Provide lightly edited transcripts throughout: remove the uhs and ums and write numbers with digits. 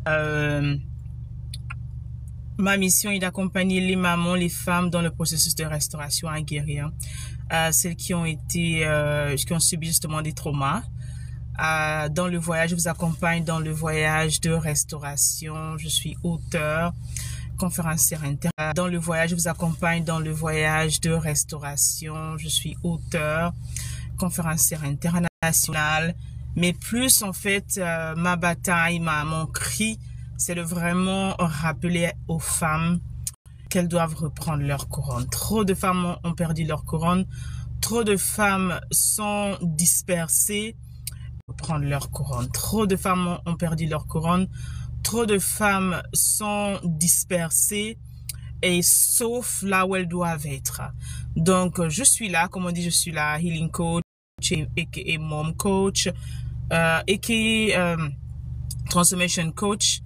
Euh, Ma mission est d'accompagner les mamans, les femmes dans le processus de restauration à guérir. Celles qui ont subi justement des traumas. Dans le voyage, je vous accompagne dans le voyage de restauration. Je suis auteur, conférencière internationale. Dans le voyage, je vous accompagne dans le voyage de restauration. Je suis auteur, conférencière internationale. Mais plus en fait, ma bataille, mon cri, c'est de vraiment rappeler aux femmes qu'elles doivent reprendre leur couronne. Trop de femmes ont perdu leur couronne. Trop de femmes sont dispersées. Reprendre leur couronne. Trop de femmes ont perdu leur couronne. Trop de femmes sont dispersées et sauf là où elles doivent être. Donc, je suis là, comme on dit, je suis là, healing coach, aka mom coach, aka transformation coach.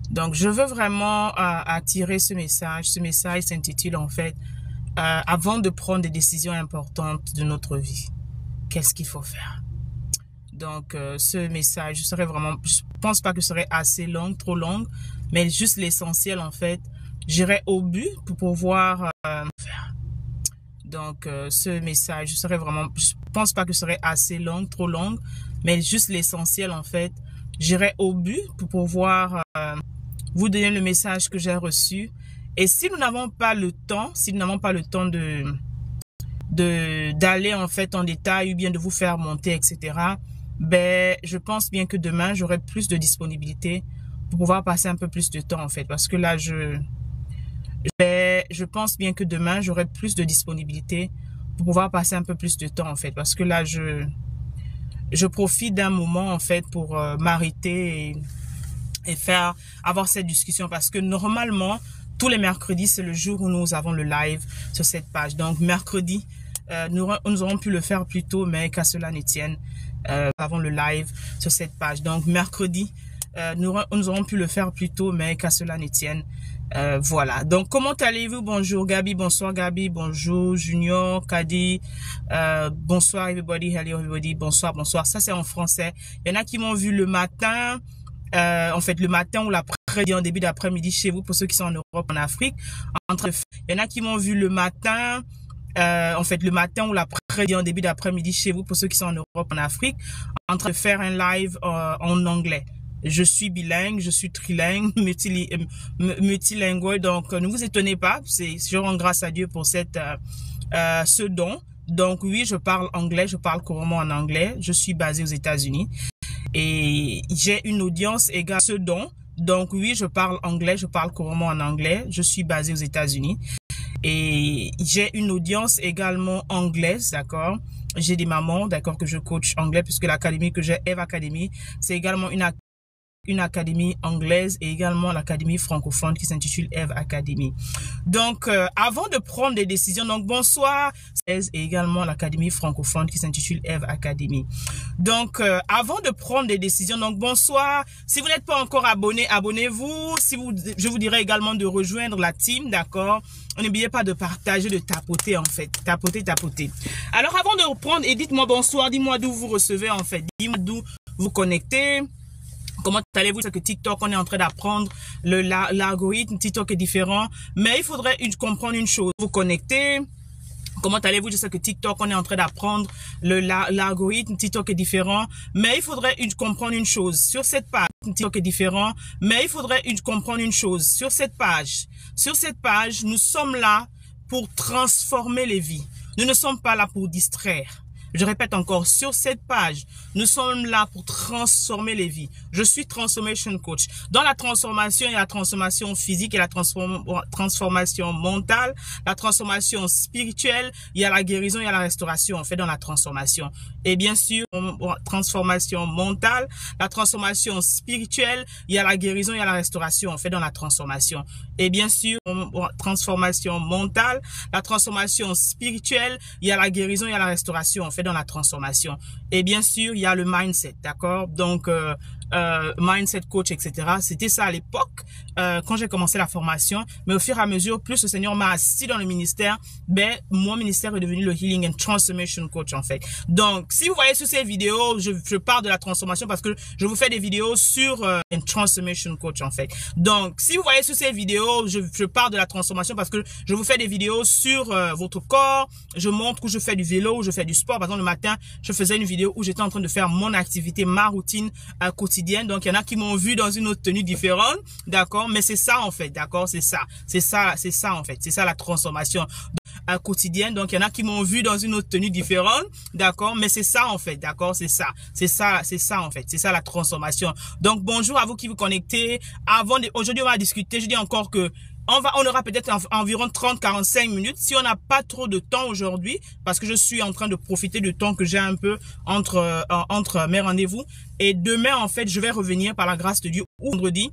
Donc, je veux vraiment attirer ce message. Ce message s'intitule en fait « Avant de prendre des décisions importantes de notre vie, qu'est-ce qu'il faut faire ?» Donc, ce message, je pense pas que ce serait assez long, trop long, mais juste l'essentiel en fait. J'irai au but pour pouvoir faire. Donc, ce message, je pense pas que ce serait assez long, trop long, mais juste l'essentiel en fait. J'irai au but pour pouvoir vous donner le message que j'ai reçu. Et si nous n'avons pas le temps, d'aller en fait en détail ou bien de vous faire monter, etc., ben, je pense bien que demain, j'aurai plus de disponibilité pour pouvoir passer un peu plus de temps en fait. Parce que là, je pense bien que demain, j'aurai plus de disponibilité pour pouvoir passer un peu plus de temps en fait. Parce que là, je profite d'un moment en fait pour m'arrêter et avoir cette discussion, parce que normalement tous les mercredis c'est le jour où nous avons le live sur cette page. Donc mercredi nous aurons pu le faire plus tôt, mais qu'à cela ne tienne, avant le live sur cette page. Donc mercredi nous aurons pu le faire plus tôt, mais qu'à cela ne tienne. Voilà. Donc comment allez-vous? Bonjour Gabi, bonsoir Gabi, bonjour Junior, Kadi, bonsoir everybody, hello everybody, bonsoir. Ça c'est en français. Il y en a qui m'ont vu le matin. En fait, le matin ou l'après-midi, en début d'après-midi chez vous, pour ceux qui sont en Europe, en Afrique. Il y en a qui m'ont vu le matin, en fait, le matin ou l'après-midi, en début d'après-midi chez vous, pour ceux qui sont en Europe, en Afrique, en train de faire un live en anglais. Je suis bilingue, je suis trilingue, multilingual, donc ne vous étonnez pas, je rends grâce à Dieu pour ce don. Donc oui, je parle anglais, je parle couramment en anglais, je suis basée aux États-Unis. Et j'ai une audience égale ce don. Donc oui, je parle anglais, je parle couramment en anglais. Je suis basée aux États-Unis. Et j'ai une audience également anglaise, d'accord. J'ai des mamans, d'accord, que je coach anglais, puisque l'académie que j'ai, Eve Academy, c'est également une académie anglaise et également l'académie francophone qui s'intitule Eve Academy. Donc, avant de prendre des décisions, donc bonsoir, et également l'académie francophone qui s'intitule Eve Academy. Donc, avant de prendre des décisions, donc bonsoir. Si vous n'êtes pas encore abonné, abonnez-vous. Je vous dirais également de rejoindre la team, d'accord. N'oubliez pas de partager, de tapoter en fait, tapoter. Alors, avant de reprendre, et dites-moi bonsoir, dis-moi d'où vous recevez en fait, dis-moi d'où vous connectez. Comment allez-vous? C'est que TikTok, on est en train d'apprendre l'algorithme. TikTok est différent, mais il faudrait comprendre une chose. Vous connectez. Comment allez-vous? Je sais que TikTok, on est en train d'apprendre l'algorithme. TikTok est différent, mais il faudrait comprendre une chose. Sur cette page, TikTok est différent, mais il faudrait comprendre une chose. Sur cette page, nous sommes là pour transformer les vies. Nous ne sommes pas là pour distraire. Je répète encore, sur cette page, nous sommes là pour transformer les vies. Je suis transformation coach. Dans la transformation, il y a la transformation physique et la transformation mentale, la transformation spirituelle, il y a la guérison, il y a la restauration, on fait dans la transformation. Et bien sûr, transformation mentale, la transformation spirituelle, il y a la guérison, il y a la restauration, on fait dans la transformation. Et bien sûr, transformation mentale, la transformation spirituelle, il y a la guérison, il y a la restauration, on fait dans la transformation. Et bien sûr, il y a le mindset, d'accord? Donc, mindset coach, etc. C'était ça à l'époque, quand j'ai commencé la formation. Mais au fur et à mesure, plus le Seigneur m'a assis dans le ministère, ben, mon ministère est devenu le Healing and Transformation Coach, en fait. Donc, si vous voyez sur ces vidéos, je parle de la transformation parce que je vous fais des vidéos sur un Transformation Coach, en fait. Donc, si vous voyez sur ces vidéos, je parle de la transformation parce que je vous fais des vidéos sur votre corps. Je montre où je fais du vélo, où je fais du sport. Par exemple, le matin, je faisais une vidéo où j'étais en train de faire mon activité, ma routine quotidienne. Donc, il y en a qui m'ont vu dans une autre tenue différente, d'accord? Mais c'est ça, en fait, d'accord? C'est ça, en fait. C'est ça, la transformation quotidienne. Donc, il y en a qui m'ont vu dans une autre tenue différente, d'accord? Mais c'est ça, en fait, d'accord? C'est ça, en fait. C'est ça, la transformation. Donc, bonjour à vous qui vous connectez. Aujourd'hui, on va discuter. Je dis encore que on aura peut-être environ 30-45 minutes si on n'a pas trop de temps aujourd'hui, parce que je suis en train de profiter du temps que j'ai un peu entre mes rendez-vous. Et demain, en fait, je vais revenir par la grâce de Dieu, ou vendredi.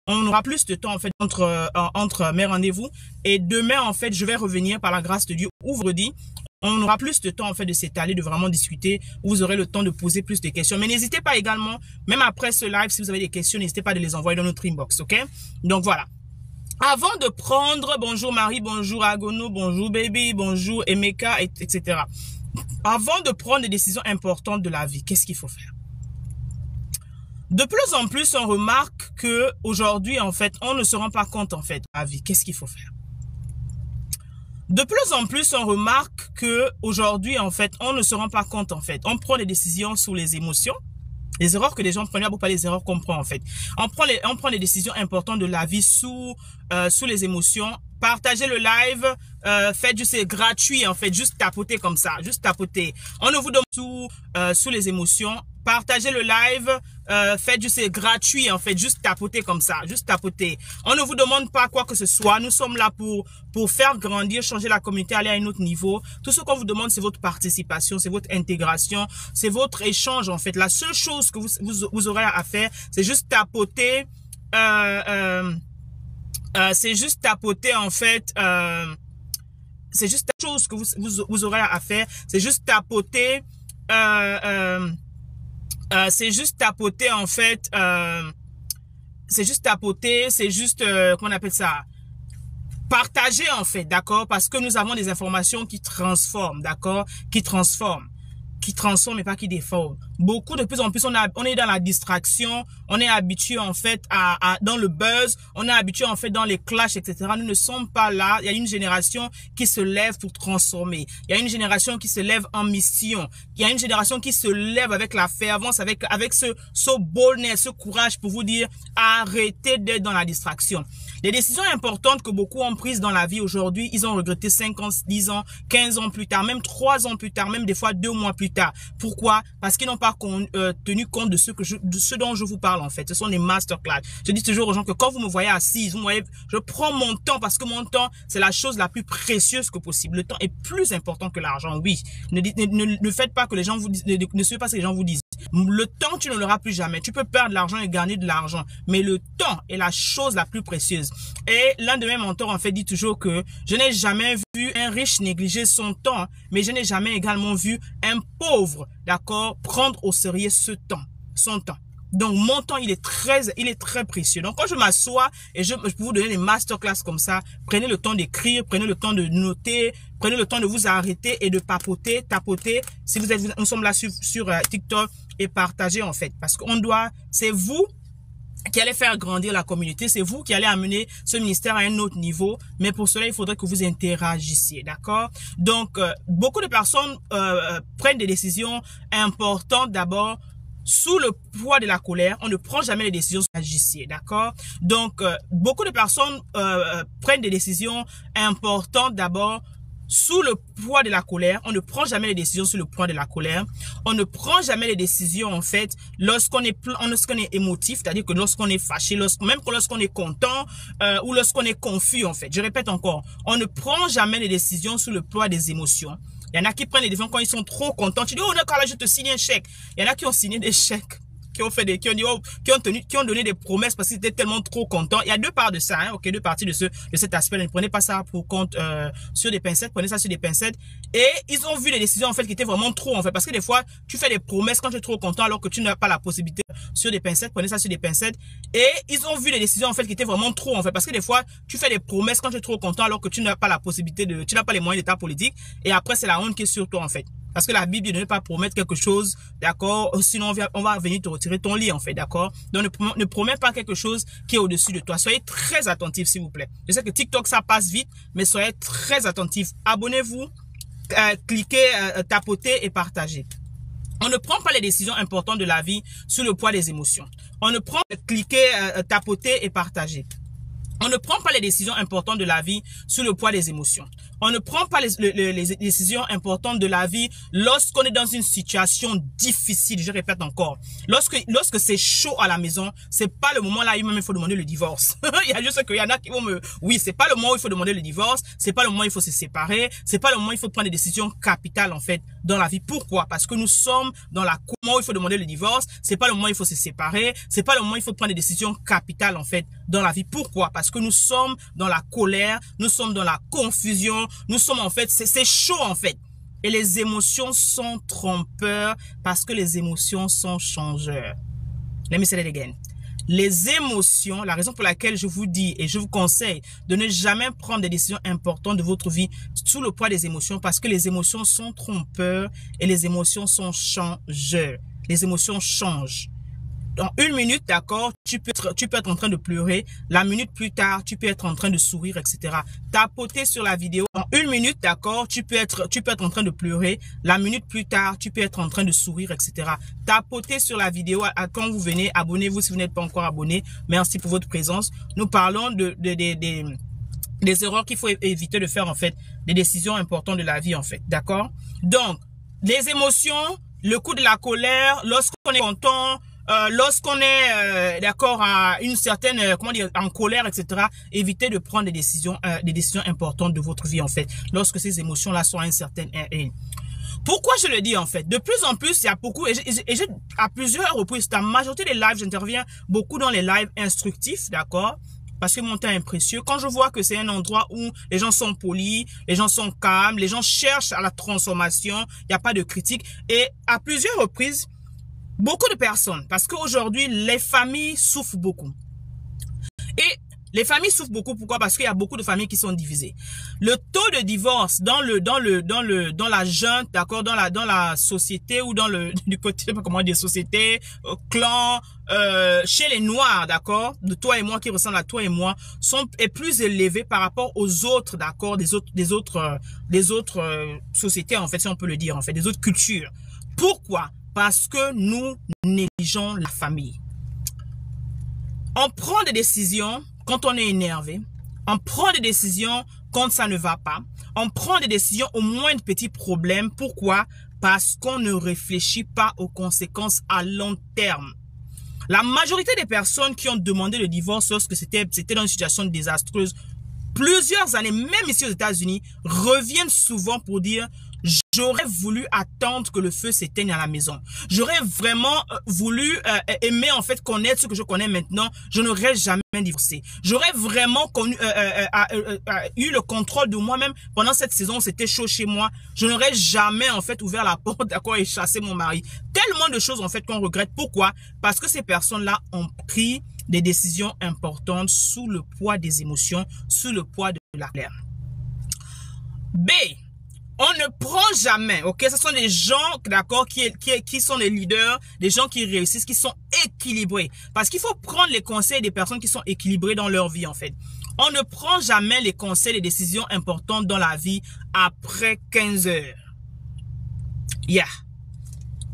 On aura plus de temps, en fait, entre mes rendez-vous. Et demain, en fait, je vais revenir par la grâce de Dieu, ou vendredi. On aura plus de temps, en fait, de s'étaler, de vraiment discuter, où vous aurez le temps de poser plus de questions. Mais n'hésitez pas également, même après ce live, si vous avez des questions, n'hésitez pas de les envoyer dans notre inbox, ok? Donc, voilà. Avant de prendre, bonjour Marie, bonjour Agono, bonjour Baby, bonjour Emeka, etc. Avant de prendre des décisions importantes de la vie, qu'est-ce qu'il faut faire? De plus en plus, on remarque que aujourd'hui, en fait, on ne se rend pas compte, en fait, de la vie. Qu'est-ce qu'il faut faire? De plus en plus, on remarque que aujourd'hui, en fait, on ne se rend pas compte, en fait. On prend des décisions sous les émotions. Les erreurs que les gens prennent, pas les erreurs qu'on prend, en fait. On prend les décisions importantes de la vie sous les émotions. Partagez le live, faites juste, c'est gratuit, en fait, juste tapoter comme ça, juste tapoter. On ne vous donne sous les émotions. Partagez le live, faites juste, c'est gratuit, en fait, juste tapoter comme ça, juste tapoter. On ne vous demande pas quoi que ce soit. Nous sommes là pour faire grandir, changer la communauté, aller à un autre niveau. Tout ce qu'on vous demande, c'est votre participation, c'est votre intégration, c'est votre échange, en fait. La seule chose que vous aurez à faire, c'est juste tapoter, c'est juste tapoter, en fait, c'est juste la chose que vous aurez à faire, c'est juste tapoter, c'est juste tapoter, en fait, c'est juste tapoter, c'est juste, comment on appelle ça? Partager, en fait, d'accord? Parce que nous avons des informations qui transforment, d'accord? Qui transforment et pas qui déforment. Beaucoup, de plus en plus, on est dans la distraction, on est habitué, en fait, dans le buzz, on est habitué, en fait, dans les clashs, etc. Nous ne sommes pas là. Il y a une génération qui se lève pour transformer. Il y a une génération qui se lève en mission. Il y a une génération qui se lève avec la fervence, avec ce boldness, ce courage pour vous dire, arrêtez d'être dans la distraction. Les décisions importantes que beaucoup ont prises dans la vie aujourd'hui, ils ont regretté 5 ans, 10 ans, 15 ans plus tard, même 3 ans plus tard, même des fois 2 mois plus tard. Pourquoi? Parce qu'ils n'ont pas tenu compte de ce dont je vous parle, en fait. Ce sont des masterclass. Je dis toujours aux gens que quand vous me voyez assise, vous me voyez, je prends mon temps parce que mon temps, c'est la chose la plus précieuse que possible. Le temps est plus important que l'argent, oui. Ne faites pas que les gens vous disent, ne suivez pas ce que les gens vous disent. Le temps, tu ne l'auras plus jamais. Tu peux perdre de l'argent et gagner de l'argent. Mais le temps est la chose la plus précieuse. Et l'un de mes mentors, en fait, dit toujours que je n'ai jamais vu un riche négliger son temps, mais je n'ai jamais également vu un pauvre, d'accord, prendre au sérieux son temps. Donc, mon temps, il est très précieux. Donc, quand je m'assois et je peux vous donner des masterclass comme ça, prenez le temps d'écrire, prenez le temps de noter, prenez le temps de vous arrêter et de papoter, tapoter. Si nous sommes là sur TikTok et partager, en fait. Parce qu'on c'est vous qui allez faire grandir la communauté, c'est vous qui allez amener ce ministère à un autre niveau, mais pour cela, il faudrait que vous interagissiez, d'accord? Donc, beaucoup de personnes prennent des décisions importantes d'abord sous le poids de la colère. On ne prend jamais les décisions agissiez, d'accord? Donc, beaucoup de personnes prennent des décisions importantes d'abord sous le poids de la colère. On ne prend jamais les décisions sous le poids de la colère. On ne prend jamais les décisions, en fait, lorsqu'on est émotif, c'est-à-dire que lorsqu'on est fâché, même lorsqu'on est content ou lorsqu'on est confus, en fait. Je répète encore, on ne prend jamais les décisions sous le poids des émotions. Il y en a qui prennent les décisions quand ils sont trop contents. Tu dis, oh, d'accord, là, je te signe un chèque. Il y en a qui ont signé des chèques qui ont fait des, qui ont donné des promesses parce qu'ils étaient tellement trop contents. Il y a deux parts de ça, hein, ok, deux parties de cet aspect. Ne prenez pas ça pour compte, sur des pincettes, prenez ça sur des pincettes. Et ils ont vu les décisions, en fait, qui étaient vraiment trop, en fait, parce que des fois, tu fais des promesses quand tu es trop content alors que tu n'as pas la possibilité sur des pincettes, prenez ça sur des pincettes. Et ils ont vu les décisions, en fait, qui étaient vraiment trop, en fait, parce que des fois, tu fais des promesses quand tu es trop content alors que tu n'as pas la possibilité tu n'as pas les moyens d'état politique. Et après, c'est la honte qui est sur toi, en fait. Parce que la Bible ne veut pas promettre quelque chose, d'accord? Sinon, on va venir te retirer ton lit, en fait, d'accord? Donc, ne promets pas quelque chose qui est au-dessus de toi. Soyez très attentifs, s'il vous plaît. Je sais que TikTok, ça passe vite, mais soyez très attentifs. Abonnez-vous, cliquez, tapotez et partagez. On ne prend pas les décisions importantes de la vie sous le poids des émotions. On ne prend, cliquez, tapotez et partagez. On ne prend pas les décisions importantes de la vie sous le poids des émotions. On ne prend pas les décisions importantes de la vie lorsqu'on est dans une situation difficile. Je répète encore. Lorsque c'est chaud à la maison, c'est pas le moment là où il faut demander le divorce. Il y a juste qu'il y en a qui vont oui, c'est pas le moment où il faut demander le divorce. C'est pas le moment où il faut se séparer. C'est pas le moment où il faut prendre des décisions capitales, en fait, dans la vie. Pourquoi? Parce que nous sommes dans la moment où il faut demander le divorce. C'est pas le moment où il faut se séparer. C'est pas le moment où il faut prendre des décisions capitales, en fait, dans la vie. Pourquoi? Parce que nous sommes dans la colère. Nous sommes dans la confusion. Nous sommes, en fait, c'est chaud, en fait. Et les émotions sont trompeurs parce que les émotions sont changeurs. Let me say that again. Les émotions, la raison pour laquelle je vous dis et je vous conseille de ne jamais prendre des décisions importantes de votre vie sous le poids des émotions, parce que les émotions sont trompeurs et les émotions sont changeurs. Les émotions changent. Dans une minute, d'accord, tu peux être en train de pleurer. La minute plus tard, tu peux être en train de sourire, etc. Tapoter sur la vidéo. En une minute, d'accord, tu peux être en train de pleurer. La minute plus tard, tu peux être en train de sourire, etc. Tapoter sur la vidéo. Quand vous venez, abonnez-vous si vous n'êtes pas encore abonné. Merci pour votre présence. Nous parlons des erreurs qu'il faut éviter de faire, en fait, des décisions importantes de la vie, en fait, d'accord? Donc, les émotions, le coup de la colère, lorsqu'on est content, lorsqu'on est d'accord à une certaine comment dire, en colère, etc., évitez de prendre des décisions importantes de votre vie, en fait, lorsque ces émotions là sont à une certaine Pourquoi je le dis, en fait? De plus en plus, il y a beaucoup, et à plusieurs reprises, la majorité des lives, j'interviens beaucoup dans les lives instructifs, d'accord? Parce que mon temps est précieux. Quand je vois que c'est un endroit où les gens sont polis, les gens sont calmes, les gens cherchent à la transformation, il n'y a pas de critique. Et à plusieurs reprises, beaucoup de personnes, parce qu'aujourd'hui, les familles souffrent beaucoup. Et les familles souffrent beaucoup, pourquoi? Parce qu'il y a beaucoup de familles qui sont divisées. Le taux de divorce dans la junte, d'accord, dans la société ou du côté, je sais pas comment dire, société, clan, chez les Noirs, d'accord, de toi et moi qui ressemblent à toi et moi, est plus élevé par rapport aux autres, d'accord, des autres sociétés, en fait, si on peut le dire, en fait, des autres cultures. Pourquoi? Parce que nous négligeons la famille. On prend des décisions quand on est énervé. On prend des décisions quand ça ne va pas. On prend des décisions au moindre petit problème. Pourquoi? Parce qu'on ne réfléchit pas aux conséquences à long terme. La majorité des personnes qui ont demandé le divorce lorsque c'était dans une situation désastreuse, plusieurs années, même ici aux États-Unis, reviennent souvent pour dire: j'aurais voulu attendre que le feu s'éteigne à la maison. J'aurais vraiment voulu aimer, en fait, connaître ce que je connais maintenant. Je n'aurais jamais divorcé. J'aurais vraiment eu le contrôle de moi-même pendant cette saison où c'était chaud chez moi. Je n'aurais jamais, en fait, ouvert la porte, d'accord, et chassé mon mari. Tellement de choses, en fait, qu'on regrette. Pourquoi? Parce que ces personnes-là ont pris des décisions importantes sous le poids des émotions, sous le poids de la colère. B. On ne prend jamais, ok? Ce sont des gens, d'accord, qui sont les leaders, des gens qui réussissent, qui sont équilibrés. Parce qu'il faut prendre les conseils des personnes qui sont équilibrées dans leur vie, en fait. On ne prend jamais les conseils, les décisions importantes dans la vie après 15 heures. Yeah.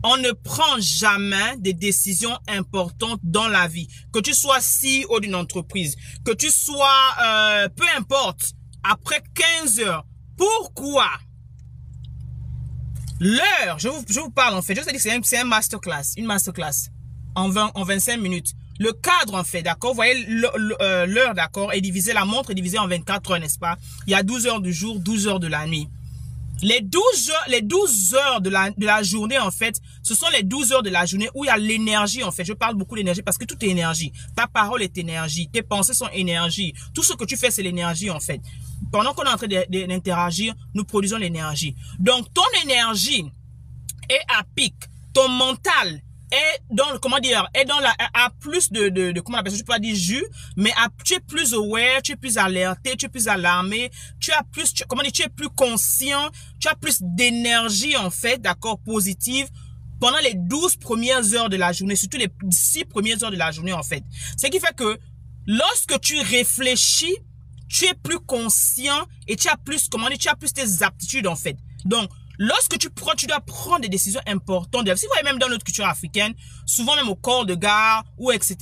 On ne prend jamais des décisions importantes dans la vie. Que tu sois CEO d'une entreprise, que tu sois, peu importe, après 15 heures. Pourquoi? L'heure, je vous parle, en fait, je vous ai dit que c'est une masterclass en 25 minutes. Le cadre, en fait, d'accord, vous voyez l'heure, d'accord, est divisée, la montre est divisée en 24 heures, n'est-ce pas? Il y a 12 heures du jour, 12 heures de la nuit. Les 12 heures de la journée, en fait, ce sont les 12 heures de la journée où il y a l'énergie, en fait. Je parle beaucoup d'énergie parce que tout est énergie. Ta parole est énergie. Tes pensées sont énergie. Tout ce que tu fais, c'est l'énergie, en fait. Pendant qu'on est en train d'interagir, nous produisons l'énergie. Donc, ton énergie est à pic. Ton mental est dans, comment dire, est dans à plus comment on appelle ça, je peux pas dire jus, mais tu es plus aware, tu es plus alerté, tu es plus alarmé, tu as plus, comment dire, tu es plus conscient, tu as plus d'énergie, en fait, d'accord, positive, pendant les 12 premières heures de la journée, surtout les 6 premières heures de la journée, en fait. Ce qui fait que, lorsque tu réfléchis, tu es plus conscient et tu as plus, comment dire, tu as plus tes aptitudes, en fait. Donc, lorsque tu dois prendre des décisions importantes. Si vous voyez même dans notre culture africaine, souvent même au corps de gare ou etc.,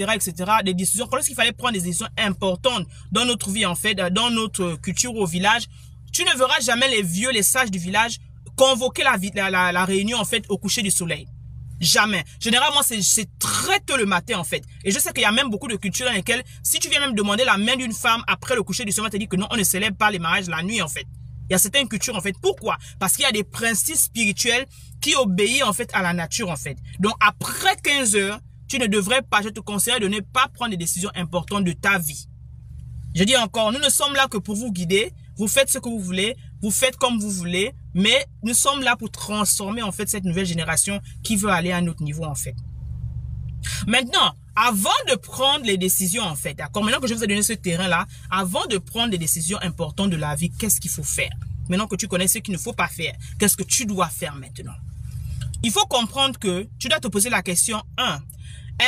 des décisions, lorsqu'il fallait prendre des décisions importantes dans notre vie, en fait, dans notre culture au village, tu ne verras jamais les vieux, les sages du village convoquer la réunion, en fait, au coucher du soleil. Jamais. Généralement, c'est très tôt le matin, en fait. Et je sais qu'il y a même beaucoup de cultures dans lesquelles, si tu viens même demander la main d'une femme après le coucher du soleil, on te dit que non, on ne célèbre pas les mariages la nuit, en fait. Il y a certaines cultures, en fait. Pourquoi? Parce qu'il y a des principes spirituels qui obéissent, en fait, à la nature, en fait. Donc, après 15 heures, tu ne devrais pas, je te conseille de ne pas prendre des décisions importantes de ta vie. Je dis encore, nous ne sommes là que pour vous guider. Vous faites ce que vous voulez. Vous faites comme vous voulez. Mais nous sommes là pour transformer, en fait, cette nouvelle génération qui veut aller à un autre niveau, en fait. Maintenant, avant de prendre les décisions, en fait, d'accord, maintenant que je vous ai donné ce terrain-là, avant de prendre des décisions importantes de la vie, qu'est-ce qu'il faut faire? Maintenant que tu connais ce qu'il ne faut pas faire, qu'est-ce que tu dois faire maintenant? Il faut comprendre que tu dois te poser la question 1.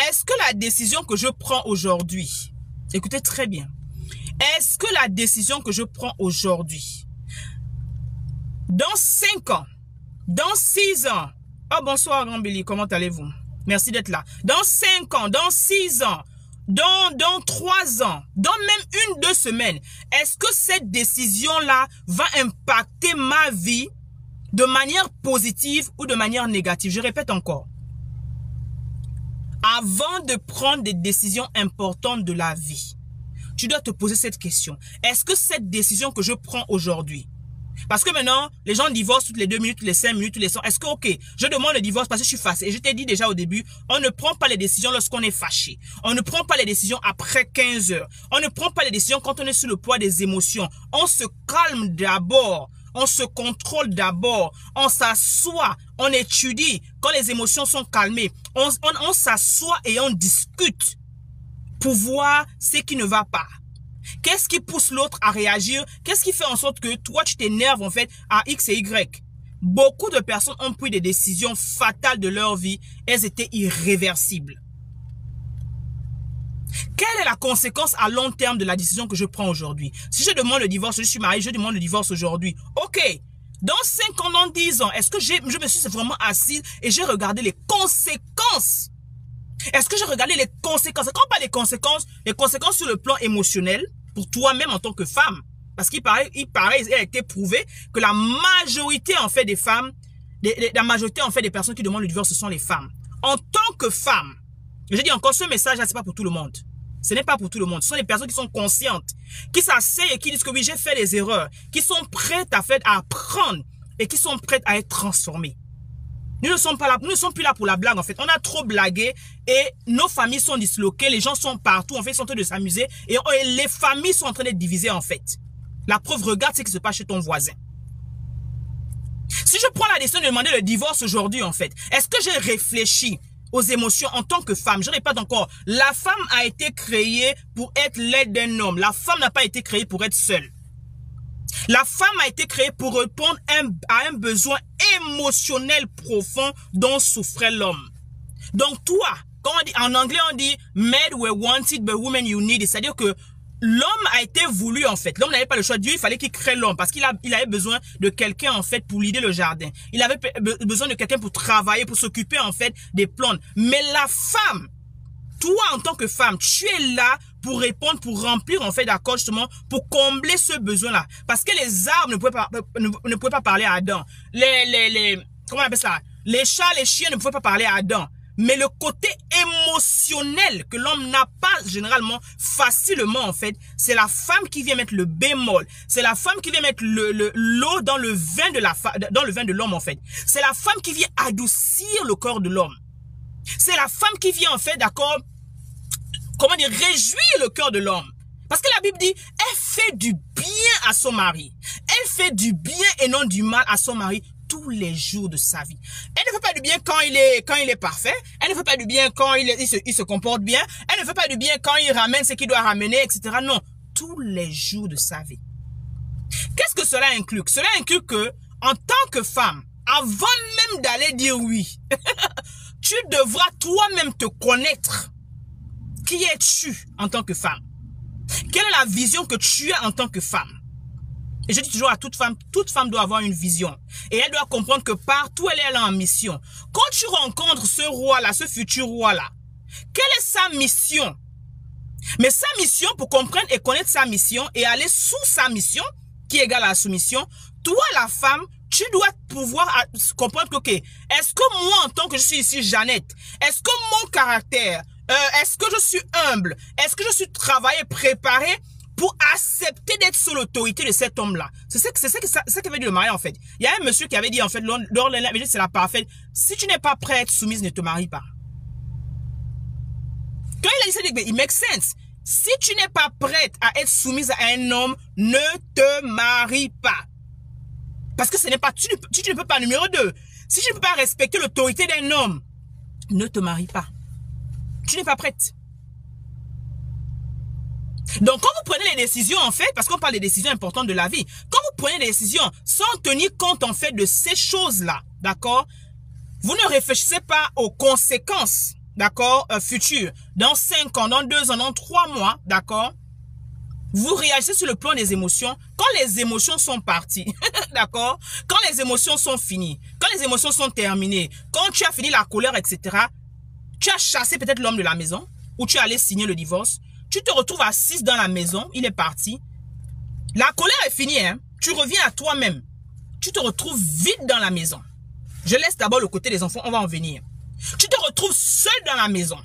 Est-ce que la décision que je prends aujourd'hui, écoutez très bien, est-ce que la décision que je prends aujourd'hui, dans 5 ans, dans 6 ans, oh bonsoir Grand Billy, comment allez-vous? Merci d'être là. Dans 5 ans, dans 6 ans, dans 3 ans, dans même 1-2 semaines, est-ce que cette décision-là va impacter ma vie de manière positive ou de manière négative? Je répète encore. Avant de prendre des décisions importantes de la vie, tu dois te poser cette question. Est-ce que cette décision que je prends aujourd'hui, parce que maintenant, les gens divorcent toutes les 2 minutes, toutes les 5 minutes, tous les 100. Est-ce que, ok, je demande le divorce parce que je suis fâché. Et je t'ai dit déjà au début, on ne prend pas les décisions lorsqu'on est fâché. On ne prend pas les décisions après 15 heures. On ne prend pas les décisions quand on est sous le poids des émotions. On se calme d'abord. On se contrôle d'abord. On s'assoit. On étudie. Quand les émotions sont calmées, on s'assoit et on discute pour voir ce qui ne va pas. Qu'est-ce qui pousse l'autre à réagir? Qu'est-ce qui fait en sorte que toi, tu t'énerves en fait à X et Y? Beaucoup de personnes ont pris des décisions fatales de leur vie. Elles étaient irréversibles. Quelle est la conséquence à long terme de la décision que je prends aujourd'hui? Si je demande le divorce, je suis marié, je demande le divorce aujourd'hui. Ok, dans 5 ans, dans 10 ans, est-ce que je me suis vraiment assise et j'ai regardé les conséquences? Est-ce que j'ai regardé les conséquences? Quand on parle des conséquences sur le plan émotionnel, pour toi-même en tant que femme. Parce il a été prouvé que la majorité en fait des femmes, la majorité en fait des personnes qui demandent le divorce, ce sont les femmes. En tant que femme, je dis encore, ce message-là, c'est pas pour tout le monde. Ce n'est pas pour tout le monde. Ce sont des personnes qui sont conscientes, qui s'asseyent et qui disent que oui, j'ai fait des erreurs, qui sont prêtes à apprendre et qui sont prêtes à être transformées. Nous ne sommes pas là, nous ne sommes plus là pour la blague en fait. On a trop blagué et nos familles sont disloquées, les gens sont partout, en fait, ils sont en train de s'amuser et les familles sont en train d'être divisées en fait. La preuve, regarde ce qui se passe chez ton voisin. Si je prends la décision de demander le divorce aujourd'hui en fait, est-ce que j'ai réfléchi aux émotions en tant que femme? Je répète encore, la femme a été créée pour être l'aide d'un homme. La femme n'a pas été créée pour être seule. La femme a été créée pour répondre à un besoin émotionnel profond dont souffrait l'homme. Donc toi, quand on dit, en anglais on dit « men were wanted but women you need », c'est-à-dire que l'homme a été voulu en fait. L'homme n'avait pas le choix. Dieu, il fallait qu'il crée l'homme parce qu'il avait besoin de quelqu'un en fait pour lider le jardin. Il avait besoin de quelqu'un pour travailler, pour s'occuper en fait des plantes. Mais la femme, toi en tant que femme, tu es là pour répondre, pour remplir en fait, d'accord, justement, pour combler ce besoin-là. Parce que les arbres ne pouvaient pas parler à Adam. Comment on appelle ça? Les chats, les chiens ne pouvaient pas parler à Adam. Mais le côté émotionnel que l'homme n'a pas généralement facilement en fait, c'est la femme qui vient mettre le bémol. C'est la femme qui vient mettre l'eau dans le vin de l'homme en fait. C'est la femme qui vient adoucir le corps de l'homme. C'est la femme qui vient en fait, d'accord, comment dire, réjouir le cœur de l'homme. Parce que la Bible dit, elle fait du bien à son mari. Elle fait du bien et non du mal à son mari tous les jours de sa vie. Elle ne fait pas du bien quand il est parfait. Elle ne fait pas du bien quand il se comporte bien. Elle ne fait pas du bien quand il ramène ce qu'il doit ramener, etc. Non, tous les jours de sa vie. Qu'est-ce que cela inclut? Cela inclut que, en tant que femme, avant même d'aller dire oui, tu devras toi-même te connaître. Qui es-tu en tant que femme? Quelle est la vision que tu as en tant que femme? Et je dis toujours à toute femme doit avoir une vision. Et elle doit comprendre que partout elle est en mission. Quand tu rencontres ce roi-là, ce futur roi-là, quelle est sa mission? Mais sa mission, pour comprendre et connaître sa mission et aller sous sa mission, qui est égale à la soumission, toi la femme, tu dois pouvoir comprendre que, ok, est-ce que moi en tant que je suis ici Jeannette, est-ce que mon caractère, est-ce que je suis humble, est-ce que je suis travaillé, préparé pour accepter d'être sous l'autorité de cet homme-là? C'est ça qu'avait dit le mari, en fait. Il y a un monsieur qui avait dit, en fait, lors de la c'est la parfaite. Si tu n'es pas prêt à être soumise, ne te marie pas. Quand il a dit ça, il make sense. Si tu n'es pas prête à être soumise à un homme, ne te marie pas. Parce que ce n'est pas, tu ne peux pas, numéro 2. Si tu ne peux pas respecter l'autorité d'un homme, ne te marie pas. Tu n'es pas prête. Donc, quand vous prenez les décisions, en fait, parce qu'on parle des décisions importantes de la vie, quand vous prenez des décisions sans tenir compte, en fait, de ces choses-là, d'accord, vous ne réfléchissez pas aux conséquences, d'accord, futures, dans 5 ans, dans 2 ans, dans 3 mois, d'accord, vous réagissez sur le plan des émotions. Quand les émotions sont parties, d'accord, quand les émotions sont finies, quand les émotions sont terminées, quand tu as fini la colère, etc., tu as chassé peut-être l'homme de la maison, ou tu es allé signer le divorce, tu te retrouves assise dans la maison, il est parti. La colère est finie, hein. Tu reviens à toi-même. Tu te retrouves vide dans la maison. Je laisse d'abord le côté des enfants, on va en venir. Tu te retrouves seule dans la maison.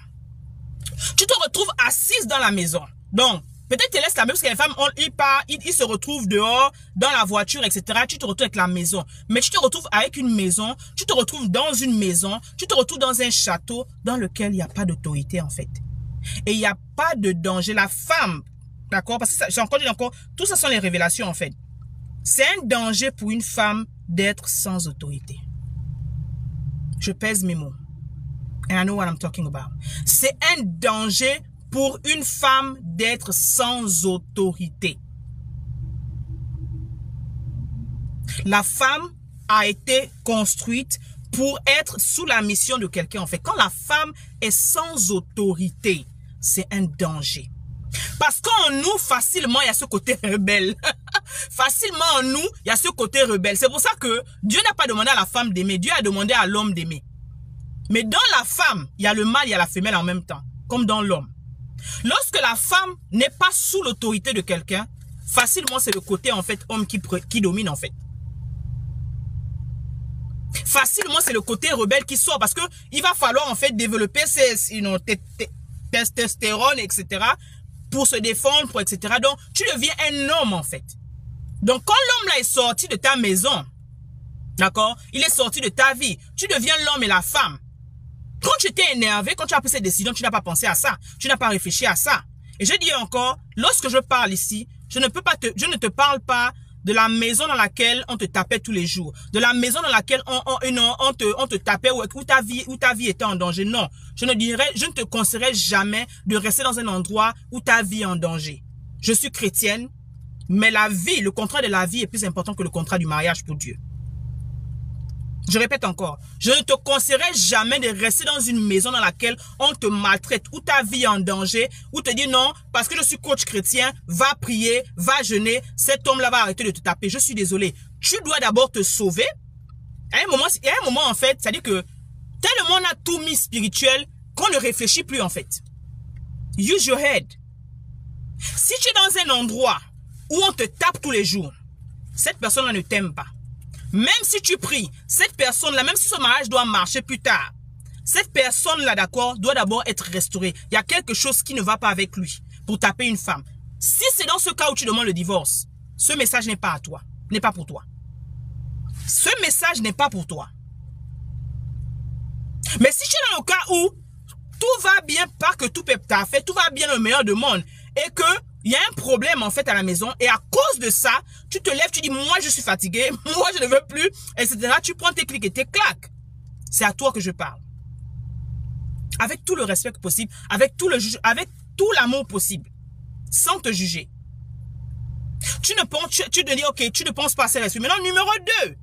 Tu te retrouves assise dans la maison. Donc, peut-être tu laisses la maison parce que les femmes, ils se retrouvent dehors, dans la voiture, etc. Tu te retrouves avec la maison. Mais tu te retrouves avec une maison, tu te retrouves dans une maison, tu te retrouves dans un château dans lequel il n'y a pas d'autorité en fait. Et il n'y a pas de danger. La femme, d'accord, parce que j'ai encore dit encore, tout ça sont les révélations en fait. C'est un danger pour une femme d'être sans autorité. Je pèse mes mots. And I know what I'm talking about. C'est un danger pour une femme d'être sans autorité. La femme a été construite pour être sous la mission de quelqu'un. En fait, quand la femme est sans autorité, c'est un danger. Parce qu'en nous, facilement, il y a ce côté rebelle. Facilement, en nous, il y a ce côté rebelle. C'est pour ça que Dieu n'a pas demandé à la femme d'aimer. Dieu a demandé à l'homme d'aimer. Mais dans la femme, il y a le mâle, il y a la femelle en même temps. Comme dans l'homme. Lorsque la femme n'est pas sous l'autorité de quelqu'un, facilement, c'est le côté, en fait, homme qui domine, en fait. Facilement, c'est le côté rebelle qui sort parce que il va falloir, en fait, développer ses, testostérone, etc. pour se défendre, etc. Donc, tu deviens un homme, en fait. Donc, quand l'homme là est sorti de ta maison, d'accord, il est sorti de ta vie, tu deviens l'homme et la femme. Quand tu étais énervé, quand tu as pris cette décision, tu n'as pas pensé à ça. Tu n'as pas réfléchi à ça. Et je dis encore, lorsque je parle ici, je ne te parle pas de la maison dans laquelle on te tapait tous les jours. De la maison dans laquelle on te tapait où ta vie était en danger. Non. Je ne te conseillerais jamais de rester dans un endroit où ta vie est en danger. Je suis chrétienne, mais la vie, le contrat de la vie est plus important que le contrat du mariage pour Dieu. Je répète encore, je ne te conseillerais jamais de rester dans une maison dans laquelle on te maltraite, où ta vie est en danger, où te dit non, parce que je suis coach chrétien, va prier, va jeûner, cet homme-là va arrêter de te taper. Je suis désolé. Tu dois d'abord te sauver. À un moment, en fait, c'est-à-dire que tellement on a tout mis spirituel qu'on ne réfléchit plus, en fait. Use your head. Si tu es dans un endroit où on te tape tous les jours, cette personne-là ne t'aime pas. Même si tu pries, cette personne-là, même si son mariage doit marcher plus tard, cette personne-là, d'accord, doit d'abord être restaurée. Il y a quelque chose qui ne va pas avec lui pour taper une femme. Si c'est dans ce cas où tu demandes le divorce, ce message n'est pas à toi, n'est pas pour toi. Ce message n'est pas pour toi. Mais si tu es dans le cas où tout va bien, pas que tout est parfait, tout va bien le meilleur du monde, et que il y a un problème en fait à la maison, et à cause de ça, tu te lèves, tu dis moi je suis fatigué, moi je ne veux plus, etc. Tu prends tes clics et tes claques. C'est à toi que je parle. Avec tout le respect possible, avec tout l'amour possible, sans te juger. Tu te dis ok, tu ne penses pas à ces respects. Maintenant, numéro 2,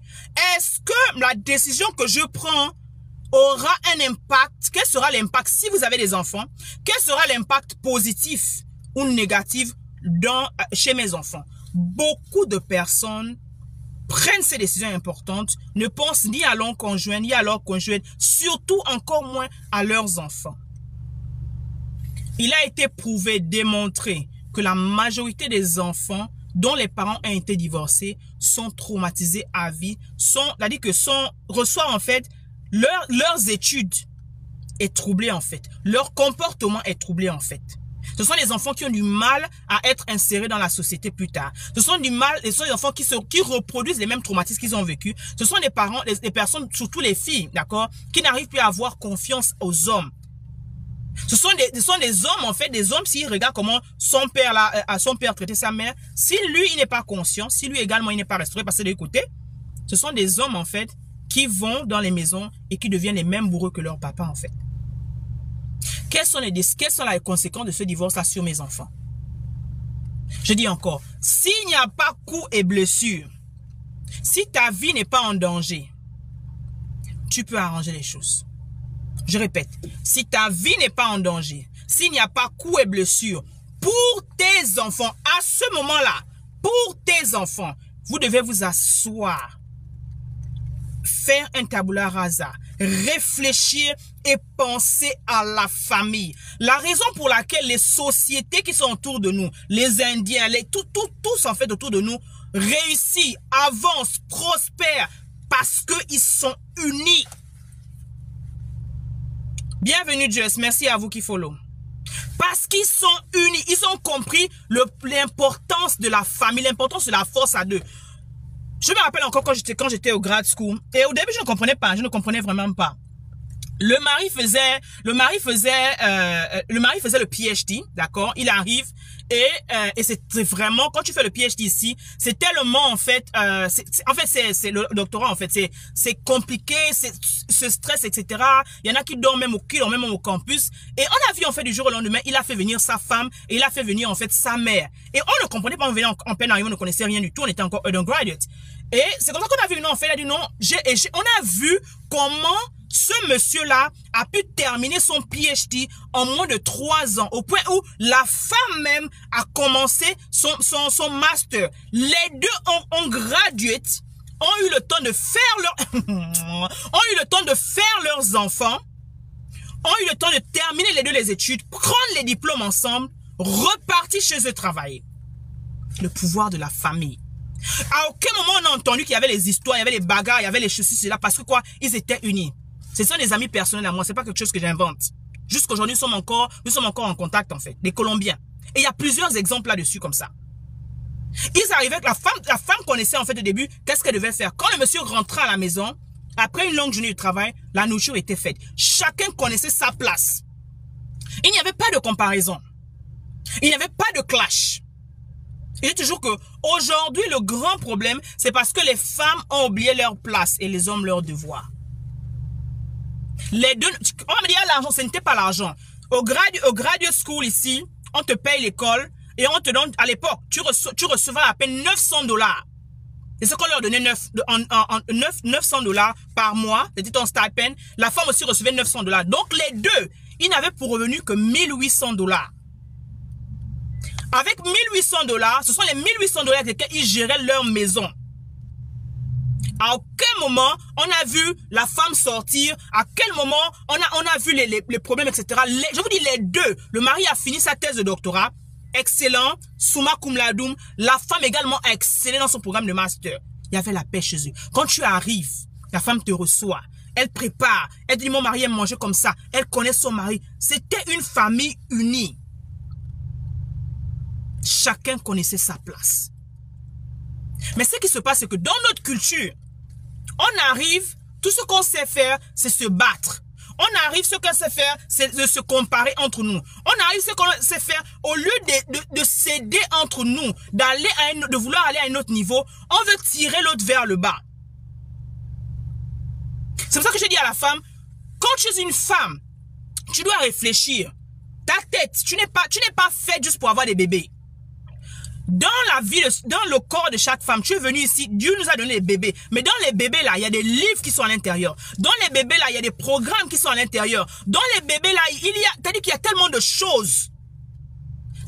est-ce que la décision que je prends aura un impact? Quel sera l'impact si vous avez des enfants? Quel sera l'impact positif ou négatif chez mes enfants? Beaucoup de personnes prennent ces décisions importantes, ne pensent ni à leur conjoint, ni à leur conjointe, surtout encore moins à leurs enfants. Il a été prouvé, démontré que la majorité des enfants dont les parents ont été divorcés sont traumatisés à vie, reçoivent en fait leurs études est troublé en fait, leur comportement est troublé en fait. Ce sont les enfants qui ont du mal à être insérés dans la société plus tard. Ce sont des enfants qui reproduisent les mêmes traumatismes qu'ils ont vécu. Ce sont des parents, des personnes, surtout les filles, d'accord, qui n'arrivent plus à avoir confiance aux hommes. Ce sont des hommes, en fait, des hommes, s'ils regardent comment son père traitait sa mère, si lui, il n'est pas conscient, si lui également, il n'est pas restauré, parce que de l'autre côté, ce sont des hommes, en fait, qui vont dans les maisons et qui deviennent les mêmes bourreaux que leur papa, en fait. Quelles sont les conséquences de ce divorce-là sur mes enfants? Je dis encore, s'il n'y a pas coups et blessures, si ta vie n'est pas en danger, tu peux arranger les choses. Je répète, si ta vie n'est pas en danger, s'il n'y a pas coups et blessures, pour tes enfants, à ce moment-là, pour tes enfants, vous devez vous asseoir, faire un tabula rasa, réfléchir et penser à la famille. La raison pour laquelle les sociétés qui sont autour de nous, les Indiens, tous en fait autour de nous, réussissent, avancent, prospèrent, parce qu'ils sont unis. Bienvenue Jess, merci à vous qui follow. Parce qu'ils sont unis, ils ont compris l'importance de la famille, l'importance de la force à deux. Je me rappelle encore quand j'étais au grad school, et au début je ne comprenais pas, je ne comprenais vraiment pas. Le mari faisait le PhD, d'accord? Il arrive et c'est vraiment, quand tu fais le PhD ici, c'est tellement en fait, c'est le doctorat en fait, c'est compliqué, c'est ce stress, etc. Il y en a qui dorment même au campus. Et on a vu en fait du jour au lendemain, il a fait venir sa femme et il a fait venir en fait sa mère. Et on ne comprenait pas, on venait en peine arrivée, on ne connaissait rien du tout, on était encore undergraduate. Et c'est comme ça qu'on a vu, non, en fait, il a dit non, on a vu comment ce monsieur-là a pu terminer son PhD en moins de 3 ans, au point où la femme même a commencé son master. Les deux ont graduate, ont eu le temps de faire leurs enfants, ont eu le temps de terminer les deux les études, prendre les diplômes ensemble, repartir chez eux travailler. Le pouvoir de la famille. À aucun moment on a entendu qu'il y avait les histoires, il y avait les bagarres, il y avait les choses, c'est là parce que quoi, ils étaient unis. Ce sont des amis personnels à moi, c'est pas quelque chose que j'invente. Jusqu'aujourd'hui, nous sommes encore en contact en fait, des Colombiens. Et il y a plusieurs exemples là-dessus comme ça. Ils arrivaient, la femme connaissait en fait au début qu'est-ce qu'elle devait faire. Quand le monsieur rentrait à la maison, après une longue journée de travail, la nourriture était faite. Chacun connaissait sa place. Il n'y avait pas de comparaison. Il n'y avait pas de clash. Il dit toujours que aujourd'hui, le grand problème, c'est parce que les femmes ont oublié leur place et les hommes leur devoir. Les deux, on va me dire l'argent, ce n'était pas l'argent. Au graduate school ici, on te paye l'école et on te donne, à l'époque, tu recevais à peine $900. C'est ce qu'on leur donnait, $900 par mois, c'était ton stipend. La femme aussi recevait $900. Donc les deux, ils n'avaient pour revenu que $1800. Avec $1800, ce sont les $1800 avec lesquels ils géraient leur maison. À aucun moment, on a vu la femme sortir. À quel moment, on a vu les problèmes, etc. Je vous dis les deux. Le mari a fini sa thèse de doctorat. Excellent. Summa cum laude. La femme également a excellé dans son programme de master. Il y avait la paix chez eux. Quand tu arrives, la femme te reçoit. Elle prépare. Elle dit, mon mari aime manger comme ça. Elle connaît son mari. C'était une famille unie. Chacun connaissait sa place. Mais ce qui se passe, c'est que dans notre culture, on arrive, tout ce qu'on sait faire, c'est se battre. On arrive, ce qu'on sait faire, c'est de se comparer entre nous. On arrive, ce qu'on sait faire, au lieu de s'aider entre nous, de vouloir aller à un autre niveau, on veut tirer l'autre vers le bas. C'est pour ça que je dis à la femme, quand tu es une femme, tu dois réfléchir. Ta tête, tu n'es pas faite juste pour avoir des bébés. Dans la vie, dans le corps de chaque femme, tu es venu ici, Dieu nous a donné des bébés. Mais dans les bébés là, il y a des livres qui sont à l'intérieur. Dans les bébés là, il y a des programmes qui sont à l'intérieur. Dans les bébés là, c'est-à-dire qu'il y a tellement de choses.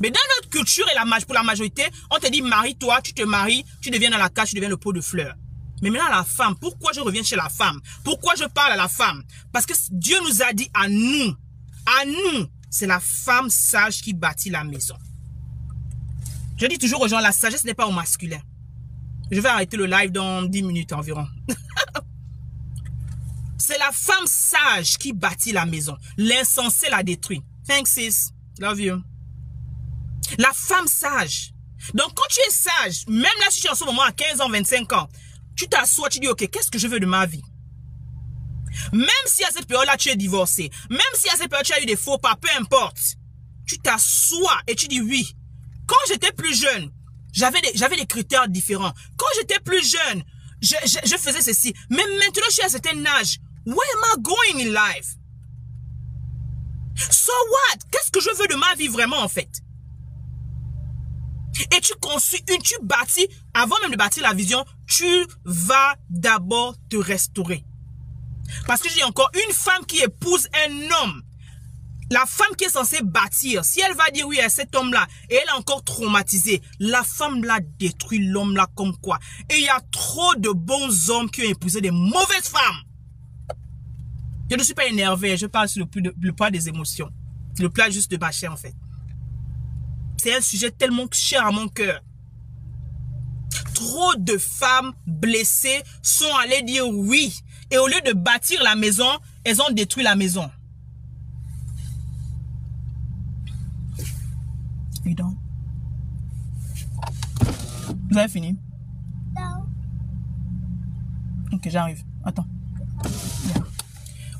Mais dans notre culture et pour la majorité, on te dit marie-toi, tu te maries, tu deviens dans la cage, tu deviens le pot de fleurs. Mais maintenant la femme, pourquoi je reviens chez la femme? Pourquoi je parle à la femme? Parce que Dieu nous a dit à nous, c'est la femme sage qui bâtit la maison. Je dis toujours aux gens, la sagesse n'est pas au masculin. Je vais arrêter le live dans 10 minutes environ. C'est la femme sage qui bâtit la maison. L'insensé la détruit. Thanks sis. Love you. La femme sage. Donc quand tu es sage, même là si tu es en ce moment à 15 ans, 25 ans, tu t'assois, tu dis ok, qu'est-ce que je veux de ma vie? Même si à cette période-là tu es divorcé, même si à cette période tu as eu des faux pas, peu importe. Tu t'assois et tu dis oui. Quand j'étais plus jeune, j'avais des critères différents. Quand j'étais plus jeune, je faisais ceci. Mais maintenant, je suis à un certain âge. Where am I going in life? So what? Qu'est-ce que je veux de ma vie vraiment en fait? Et tu construis, tu bâtis, avant même de bâtir la vision, tu vas d'abord te restaurer. Parce que je dis encore, une femme qui épouse un homme, la femme qui est censée bâtir, si elle va dire oui à cet homme-là, et elle est encore traumatisée, la femme là détruit l'homme là comme quoi. Et il y a trop de bons hommes qui ont épousé des mauvaises femmes. Je ne suis pas énervé, je parle sur le poids des émotions. Le poids juste de ma chair en fait. C'est un sujet tellement cher à mon cœur. Trop de femmes blessées sont allées dire oui. Et au lieu de bâtir la maison, elles ont détruit la maison. Donc. Vous avez fini? Non. Ok, j'arrive. Attends. Yeah.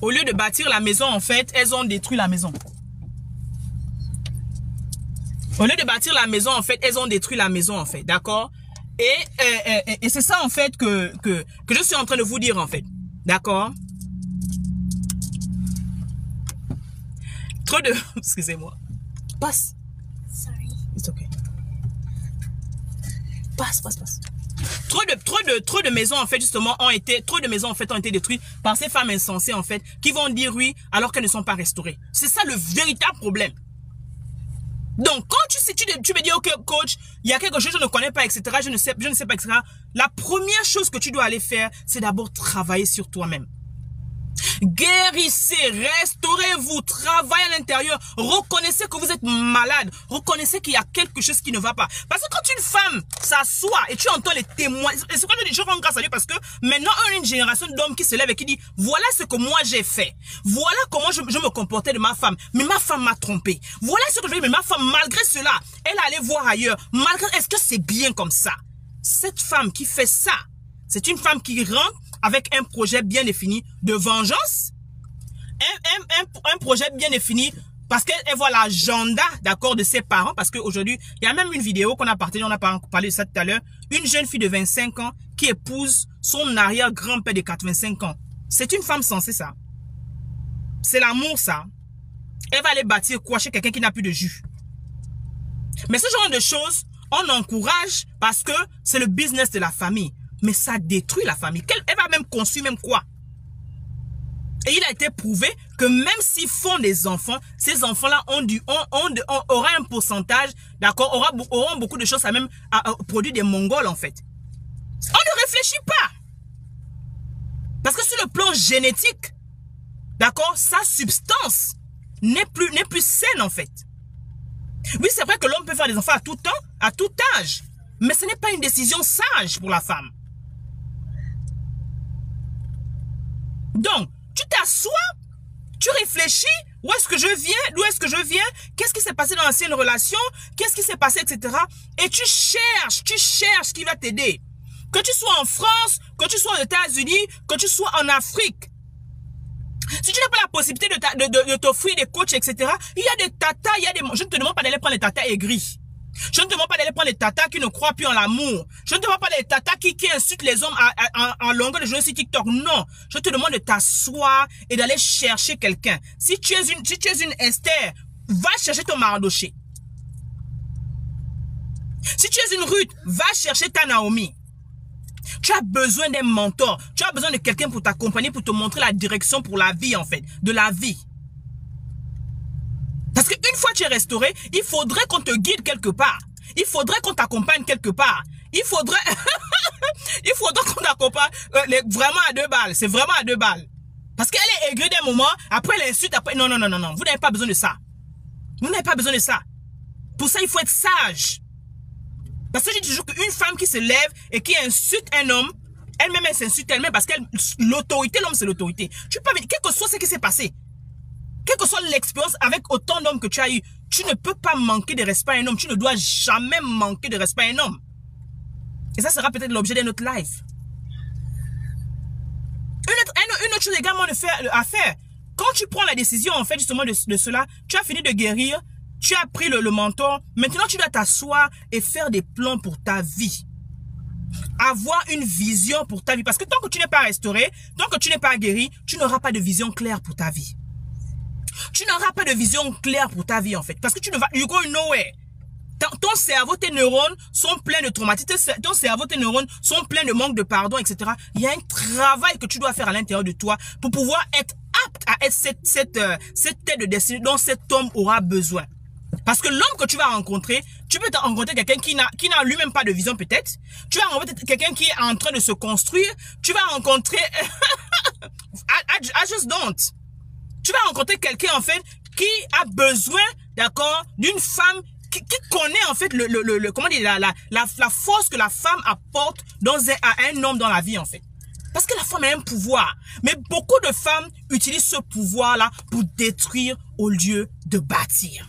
Au lieu de bâtir la maison, en fait, elles ont détruit la maison. Au lieu de bâtir la maison, en fait, elles ont détruit la maison, en fait. D'accord? Et c'est ça, en fait, que je suis en train de vous dire, en fait. D'accord? Trop de... Excusez-moi. Passe. Sorry. It's okay. Passe. Trop de maisons, en fait, justement, ont été détruites par ces femmes insensées, en fait, qui vont dire oui, alors qu'elles ne sont pas restaurées. C'est ça le véritable problème. Donc, quand tu me dis, ok, coach, il y a quelque chose que je ne connais pas, etc., je ne sais pas, etc., la première chose que tu dois aller faire, c'est d'abord travailler sur toi-même. Guérissez, restaurez-vous, travaillez à l'intérieur, reconnaissez que vous êtes malade, reconnaissez qu'il y a quelque chose qui ne va pas. Parce que quand une femme s'assoit et tu entends les témoins, et c'est quoi je dis, je rends grâce à Dieu parce que maintenant on a une génération d'hommes qui se lève et qui dit, voilà ce que moi j'ai fait, voilà comment je me comportais de ma femme, mais ma femme m'a trompé, voilà ce que je fais, mais ma femme malgré cela, elle allait voir ailleurs, malgré, est-ce que c'est bien comme ça? Cette femme qui fait ça, c'est une femme qui rentre avec un projet bien défini de vengeance, un projet bien défini parce qu'elle voit l'agenda, d'accord, de ses parents, parce qu'aujourd'hui, il y a même une vidéo qu'on a partagée, on a parlé de ça tout à l'heure, une jeune fille de 25 ans qui épouse son arrière-grand-père de 85 ans. C'est une femme sensée, ça. C'est l'amour, ça. Elle va aller bâtir quoi chez quelqu'un qui n'a plus de jus. Mais ce genre de choses, on encourage parce que c'est le business de la famille. Mais ça détruit la famille. Elle va même construire même quoi? Et il a été prouvé que même s'ils font des enfants, ces enfants-là aura un pourcentage, d'accord, auront beaucoup de choses à même à produire des Mongols en fait. On ne réfléchit pas. Parce que sur le plan génétique, d'accord, sa substance n'est plus saine en fait. Oui, c'est vrai que l'homme peut faire des enfants à tout temps, à tout âge. Mais ce n'est pas une décision sage pour la femme. Donc, t'assois, tu réfléchis, où est-ce que je viens, d'où est-ce que je viens, qu'est-ce qui s'est passé dans l'ancienne relation, qu'est-ce qui s'est passé, etc. Et tu cherches qui va t'aider. Que tu sois en France, que tu sois aux États-Unis, que tu sois en Afrique. Si tu n'as pas la possibilité de t'offrir des coachs, etc., il y a des tatas, je ne te demande pas d'aller prendre les tatas aigris. Je ne te demande pas d'aller prendre les tatas qui ne croient plus en l'amour. Je ne te demande pas les tatas qui insultent les hommes en longueur de journée sur TikTok. Non. Je te demande de t'asseoir et d'aller chercher quelqu'un. Si tu es une Esther, va chercher ton Mardoché. Si tu es une Ruth, va chercher ta Naomi. Tu as besoin d'un mentor. Tu as besoin de quelqu'un pour t'accompagner, pour te montrer la direction pour la vie, en fait. De la vie. Parce qu'une fois que tu es restauré, il faudrait qu'on te guide quelque part. Il faudrait qu'on t'accompagne quelque part. Il faudrait qu'on t'accompagne vraiment à 2 balles. C'est vraiment à 2 balles. Parce qu'elle est aigrie d'un moment, après elle insulte, après... Non. Vous n'avez pas besoin de ça. Vous n'avez pas besoin de ça. Pour ça, il faut être sage. Parce que je dis toujours qu'une femme qui se lève et qui insulte un homme, elle-même, elle s'insulte elle-même parce que l'autorité, l'homme, c'est l'autorité. Tu peux, quel que soit ce qui s'est passé, quelle que soit l'expérience avec autant d'hommes que tu as eu, tu ne peux pas manquer de respect à un homme. Tu ne dois jamais manquer de respect à un homme. Et ça sera peut-être l'objet d'un autre live. Une autre chose également à faire. Quand tu prends la décision, en fait, justement, de cela, tu as fini de guérir, tu as pris le mentor. Maintenant, tu dois t'asseoir et faire des plans pour ta vie. Avoir une vision pour ta vie. Parce que tant que tu n'es pas restauré, tant que tu n'es pas guéri, tu n'auras pas de vision claire pour ta vie. Tu n'auras pas de vision claire pour ta vie, en fait. Parce que tu ne vas... You go nowhere. Ton cerveau, tes neurones sont pleins de traumatismes. Ton cerveau, tes neurones sont pleins de manque de pardon, etc. Il y a un travail que tu dois faire à l'intérieur de toi pour pouvoir être apte à être cette tête de destinée dont cet homme aura besoin. Parce que l'homme que tu vas rencontrer, tu peux rencontrer quelqu'un qui n'a lui-même pas de vision peut-être. Tu vas rencontrer quelqu'un qui est en train de se construire. Tu vas rencontrer... I just don't. Tu vas rencontrer quelqu'un en fait qui a besoin, d'accord, d'une femme qui connaît en fait comment dire, la force que la femme apporte à un homme dans la vie en fait. Parce que la femme a un pouvoir. Mais beaucoup de femmes utilisent ce pouvoir-là pour détruire au lieu de bâtir.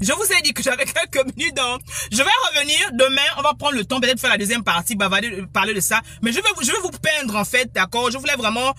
Je vous ai dit que j'avais quelques minutes, donc je vais revenir demain. On va prendre le temps peut-être de faire la deuxième partie, parler de ça. Mais je vais vous peindre en fait, d'accord. Je voulais vraiment